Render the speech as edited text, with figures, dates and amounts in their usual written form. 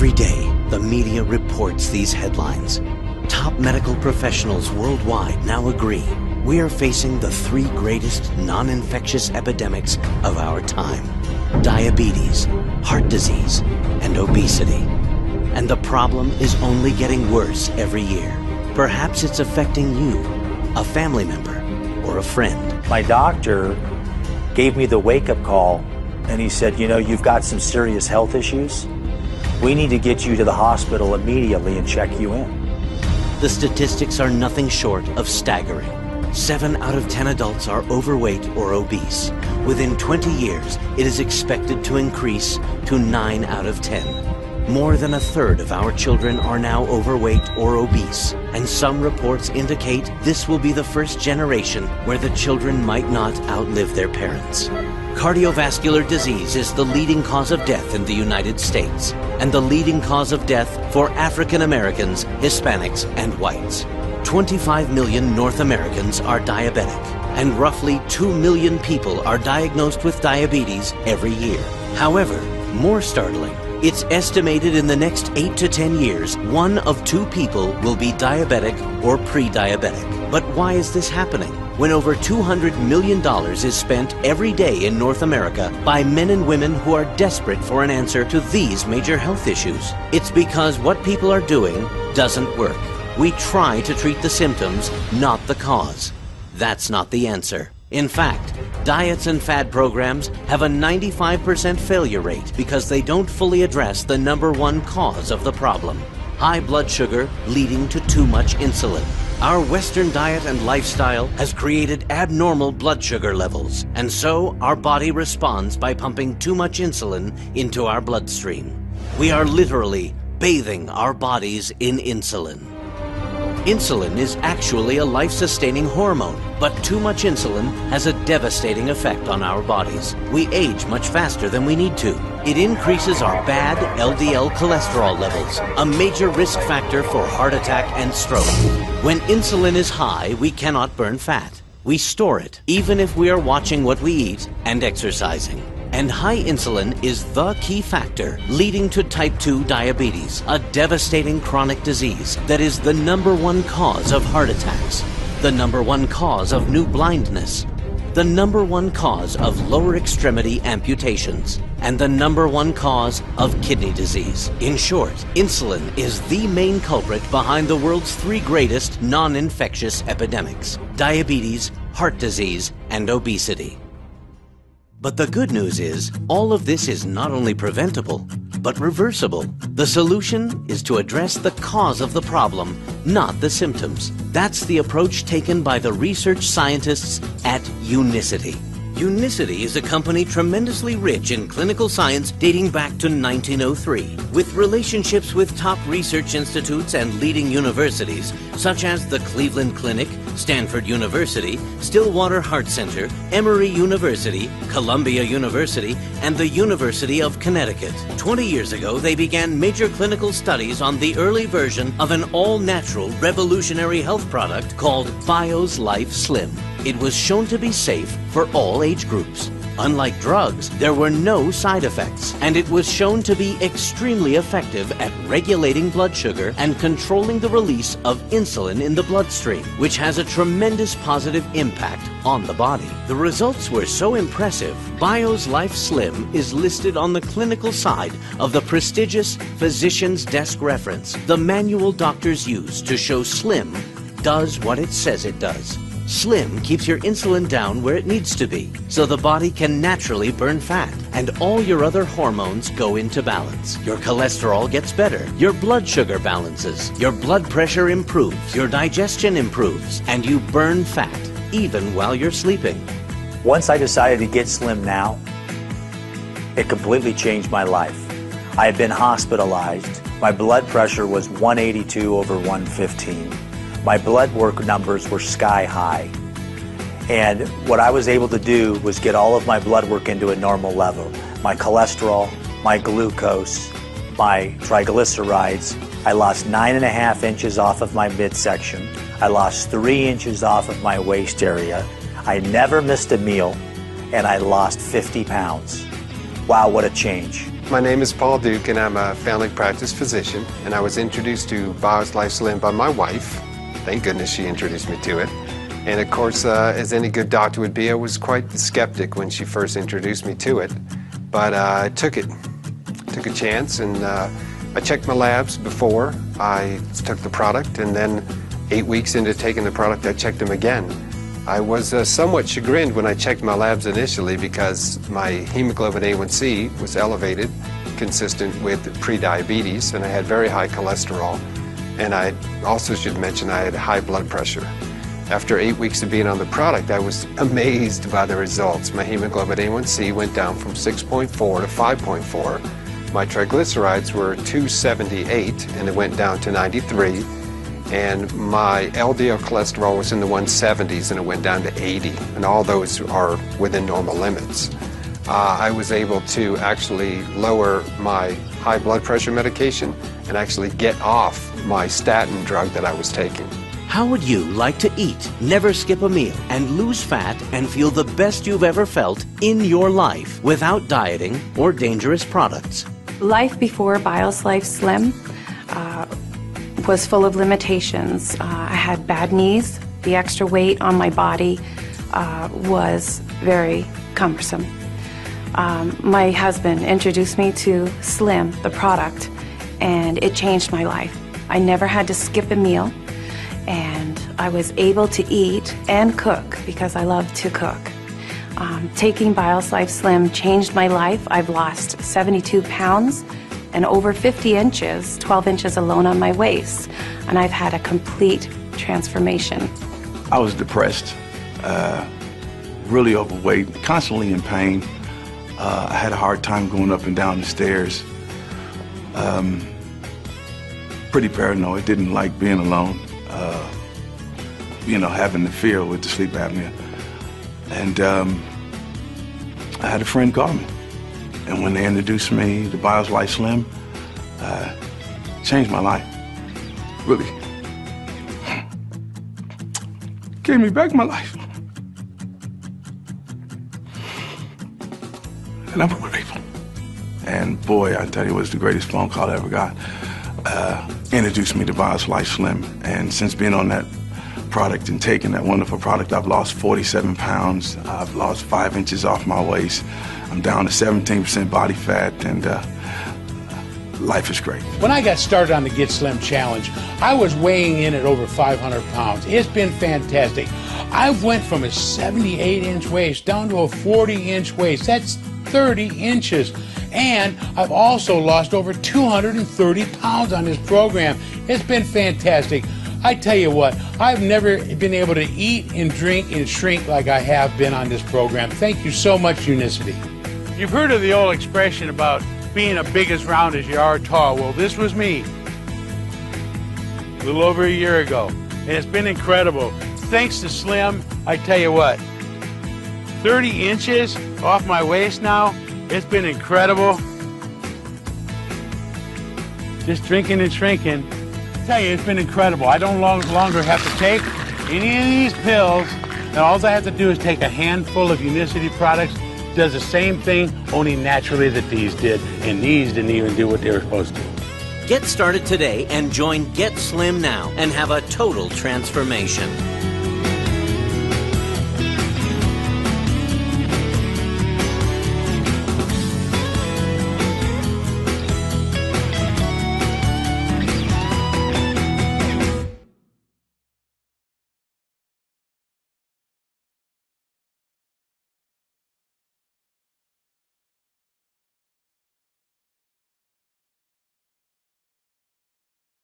Every day, the media reports these headlines. Top medical professionals worldwide now agree we are facing the three greatest non-infectious epidemics of our time: diabetes, heart disease, and obesity. And the problem is only getting worse every year. Perhaps it's affecting you, a family member, or a friend. My doctor gave me the wake-up call, and he said, you know, you've got some serious health issues. We need to get you to the hospital immediately and check you in. The statistics are nothing short of staggering. 7 out of 10 adults are overweight or obese. Within 20 years, it is expected to increase to 9 out of 10. More than a third of our children are now overweight or obese, and some reports indicate this will be the first generation where the children might not outlive their parents. Cardiovascular disease is the leading cause of death in the United States, and the leading cause of death for African Americans, Hispanics, and whites. 25 million North Americans are diabetic, and roughly 2 million people are diagnosed with diabetes every year. However, more startling, it's estimated in the next 8 to 10 years, 1 of 2 people will be diabetic or pre-diabetic. But why is this happening when over $200 million is spent every day in North America by men and women who are desperate for an answer to these major health issues? It's because what people are doing doesn't work. We try to treat the symptoms, not the cause. That's not the answer. In fact, diets and fad programs have a 95% failure rate because they don't fully address the #1 cause of the problem: high blood sugar leading to too much insulin. Our Western diet and lifestyle has created abnormal blood sugar levels, and so our body responds by pumping too much insulin into our bloodstream. We are literally bathing our bodies in insulin. Insulin is actually a life-sustaining hormone, but too much insulin has a devastating effect on our bodies. We age much faster than we need to. It increases our bad LDL cholesterol levels, a major risk factor for heart attack and stroke. When insulin is high, we cannot burn fat. We store it, even if we are watching what we eat and exercising. And high insulin is the key factor leading to type 2 diabetes, a devastating chronic disease that is the #1 cause of heart attacks, the #1 cause of new blindness, the #1 cause of lower extremity amputations, and the #1 cause of kidney disease. In short, insulin is the main culprit behind the world's 3 greatest non-infectious epidemics: diabetes, heart disease, and obesity. But the good news is, all of this is not only preventable, but reversible. The solution is to address the cause of the problem, not the symptoms. That's the approach taken by the research scientists at Unicity. Unicity is a company tremendously rich in clinical science dating back to 1903, with relationships with top research institutes and leading universities such as the Cleveland Clinic, Stanford University, Stillwater Heart Center, Emory University, Columbia University, and the University of Connecticut. 20 years ago, they began major clinical studies on the early version of an all-natural revolutionary health product called Bio's Life Slim. It was shown to be safe for all age groups. Unlike drugs, there were no side effects, and it was shown to be extremely effective at regulating blood sugar and controlling the release of insulin in the bloodstream, which has a tremendous positive impact on the body. The results were so impressive, Bio's Life Slim is listed on the clinical side of the prestigious Physician's Desk Reference, the manual doctors use to show Slim does what it says it does. Slim keeps your insulin down where it needs to be, so the body can naturally burn fat, and all your other hormones go into balance. Your cholesterol gets better, your blood sugar balances, your blood pressure improves, your digestion improves, and you burn fat, even while you're sleeping. Once I decided to get Slim Now, it completely changed my life. I had been hospitalized. My blood pressure was 182/115. My blood work numbers were sky high. And what I was able to do was get all of my blood work into a normal level. My cholesterol, my glucose, my triglycerides. I lost 9.5 inches off of my midsection. I lost 3 inches off of my waist area. I never missed a meal, and I lost 50 pounds. Wow, what a change. My name is Paul Duke, and I'm a family practice physician, and I was introduced to BioLife Slim by my wife. Thank goodness she introduced me to it. And of course, as any good doctor would be, I was quite skeptic when she first introduced me to it. But I took a chance, and I checked my labs before I took the product, and then 8 weeks into taking the product, I checked them again. I was somewhat chagrined when I checked my labs initially because my hemoglobin A1C was elevated, consistent with prediabetes, and I had very high cholesterol. And I also should mention I had high blood pressure. After 8 weeks of being on the product, I was amazed by the results. My hemoglobin A1C went down from 6.4 to 5.4. My triglycerides were 278, and it went down to 93. And my LDL cholesterol was in the 170s, and it went down to 80. And all those are within normal limits. I was able to actually lower my high blood pressure medication and actually get off my statin drug that I was taking. How would you like to eat, never skip a meal, and lose fat and feel the best you've ever felt in your life without dieting or dangerous products? Life before BioLife Slim was full of limitations. I had bad knees. The extra weight on my body was very cumbersome. My husband introduced me to Slim, the product, and it changed my life. I never had to skip a meal, and I was able to eat and cook because I love to cook. Taking BioLife Slim changed my life. I've lost 72 pounds and over 50 inches, 12 inches alone on my waist, and I've had a complete transformation. I was depressed, really overweight, constantly in pain. I had a hard time going up and down the stairs. Pretty paranoid, didn't like being alone, having the fear with the sleep apnea. And I had a friend call me. And when they introduced me to BioLife Slim, changed my life, really. Gave me back my life. And I'm grateful. And boy, I tell you, it was the greatest phone call I ever got. Introduced me to BioLife Slim, and since being on that product and taking that wonderful product, I've lost 47 pounds. I've lost 5 inches off my waist. I'm down to 17% body fat, and life is great. When I got started on the Get Slim Challenge, I was weighing in at over 500 pounds. It's been fantastic. I went from a 78-inch waist down to a 40-inch waist. That's 30 inches. And I've also lost over 230 pounds on this program. It's been fantastic. I tell you what, I've never been able to eat and drink and shrink like I have been on this program. Thank you so much, Unicity. You've heard of the old expression about being as big as round as you are tall. Well, this was me a little over a year ago, and it's been incredible. Thanks to Slim, I tell you what, 30 inches off my waist now. It's been incredible. Just drinking and shrinking. I tell you, it's been incredible. I don't longer have to take any of these pills, and all I have to do is take a handful of Unicity products. It does the same thing, only naturally that these did, and these didn't even do what they were supposed to. Get started today and join Get Slim Now and have a total transformation.